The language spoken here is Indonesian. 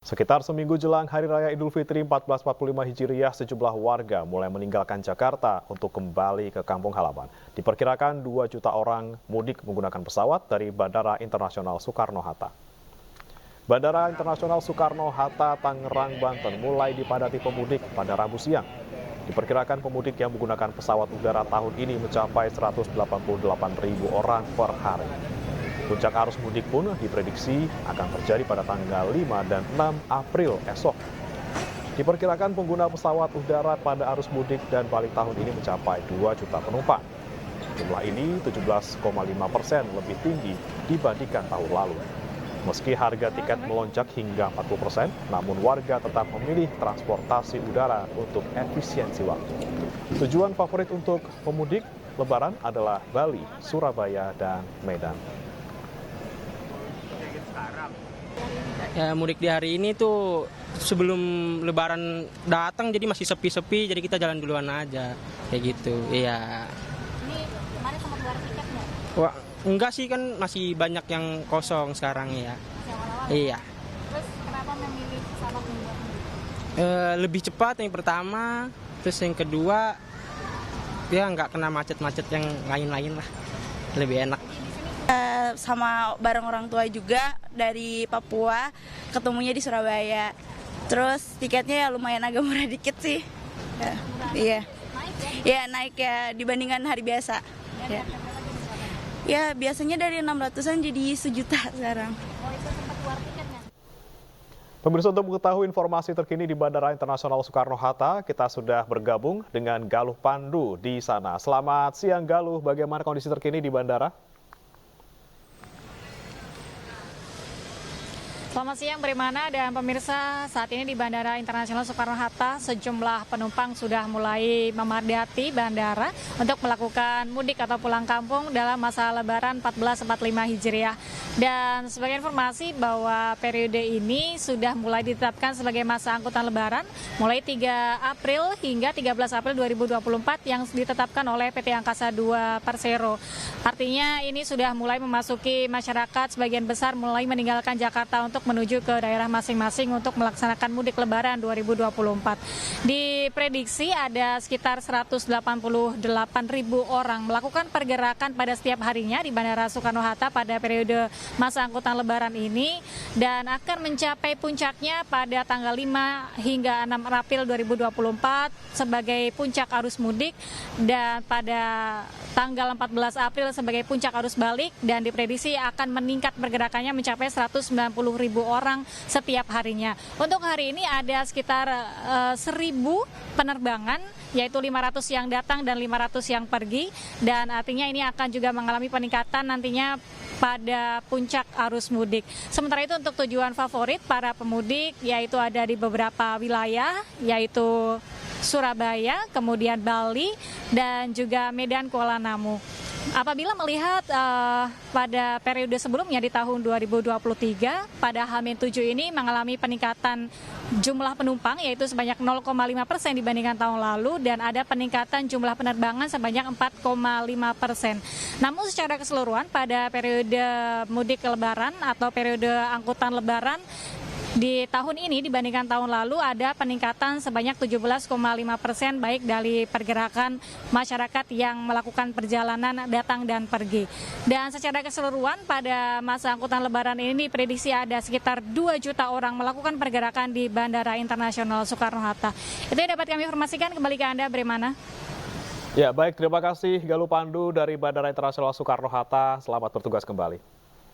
Sekitar seminggu jelang Hari Raya Idul Fitri 1445 Hijriah, sejumlah warga mulai meninggalkan Jakarta untuk kembali ke kampung halaman. Diperkirakan 2 juta orang mudik menggunakan pesawat dari Bandara Internasional Soekarno-Hatta. Bandara Internasional Soekarno-Hatta, Tangerang, Banten mulai dipadati pemudik pada Rabu siang. Diperkirakan pemudik yang menggunakan pesawat udara tahun ini mencapai 188.000 orang per hari. Puncak arus mudik pun diprediksi akan terjadi pada tanggal 5 dan 6 April esok. Diperkirakan pengguna pesawat udara pada arus mudik dan balik tahun ini mencapai 2 juta penumpang. Jumlah ini 17,5% lebih tinggi dibandingkan tahun lalu. Meski harga tiket melonjak hingga 40%, namun warga tetap memilih transportasi udara untuk efisiensi waktu. Tujuan favorit untuk pemudik Lebaran adalah Bali, Surabaya, dan Medan. Ya, mudik di hari ini tuh sebelum Lebaran datang jadi masih sepi-sepi, jadi kita jalan duluan aja kayak gitu. Iya. Ini kemarin sempat keluar tiket nggak? Wah, enggak sih, kan masih banyak yang kosong sekarang ya. Masih awal-awal. Iya. Terus kenapa memilih pesawat membuat mudik? Lebih cepat yang pertama, terus yang kedua ya nggak kena macet-macet yang lain-lain lah, lebih enak. Sama bareng orang tua juga dari Papua, ketemunya di Surabaya. Terus tiketnya ya lumayan agak murah dikit sih. Ya, iya. Naik ya? Ya naik ya dibandingkan hari biasa. Ya, ya biasanya dari 600-an jadi 1 juta sekarang. Oh, itu sempat keluar tiketnya? Pemirsa, untuk mengetahui informasi terkini di Bandara Internasional Soekarno-Hatta, kita sudah bergabung dengan Galuh Pandu di sana. Selamat siang Galuh, bagaimana kondisi terkini di bandara? Selamat siang Brimana dan pemirsa, saat ini di Bandara Internasional Soekarno-Hatta sejumlah penumpang sudah mulai memadati bandara untuk melakukan mudik atau pulang kampung dalam masa Lebaran 1445 Hijriah. Dan sebagai informasi bahwa periode ini sudah mulai ditetapkan sebagai masa angkutan Lebaran mulai 3 April hingga 13 April 2024 yang ditetapkan oleh PT Angkasa II Persero. Artinya ini sudah mulai memasuki masyarakat, sebagian besar mulai meninggalkan Jakarta untuk menuju ke daerah masing-masing untuk melaksanakan mudik Lebaran 2024. Diprediksi ada sekitar 188.000 orang melakukan pergerakan pada setiap harinya di Bandara Soekarno-Hatta pada periode masa angkutan Lebaran ini dan akan mencapai puncaknya pada tanggal 5 hingga 6 April 2024 sebagai puncak arus mudik dan pada tanggal 14 April sebagai puncak arus balik dan diprediksi akan meningkat pergerakannya mencapai 190.000 orang setiap harinya. Untuk hari ini ada sekitar 1.000 penerbangan, yaitu 500 yang datang dan 500 yang pergi, dan artinya ini akan juga mengalami peningkatan nantinya pada puncak arus mudik. Sementara itu untuk tujuan favorit para pemudik yaitu ada di beberapa wilayah, yaitu Surabaya, kemudian Bali, dan juga Medan, Kuala Namu. Apabila melihat pada periode sebelumnya di tahun 2023, pada H-7 ini mengalami peningkatan jumlah penumpang yaitu sebanyak 0,5% dibandingkan tahun lalu dan ada peningkatan jumlah penerbangan sebanyak 4,5%. Namun secara keseluruhan pada periode mudik Lebaran atau periode angkutan Lebaran di tahun ini dibandingkan tahun lalu ada peningkatan sebanyak 17,5% baik dari pergerakan masyarakat yang melakukan perjalanan datang dan pergi. Dan secara keseluruhan pada masa angkutan Lebaran ini diprediksi ada sekitar 2 juta orang melakukan pergerakan di Bandara Internasional Soekarno-Hatta. Itu yang dapat kami informasikan, kembali ke Anda Brimana. Ya baik, terima kasih Galuh Pandu dari Bandara Internasional Soekarno-Hatta. Selamat bertugas kembali.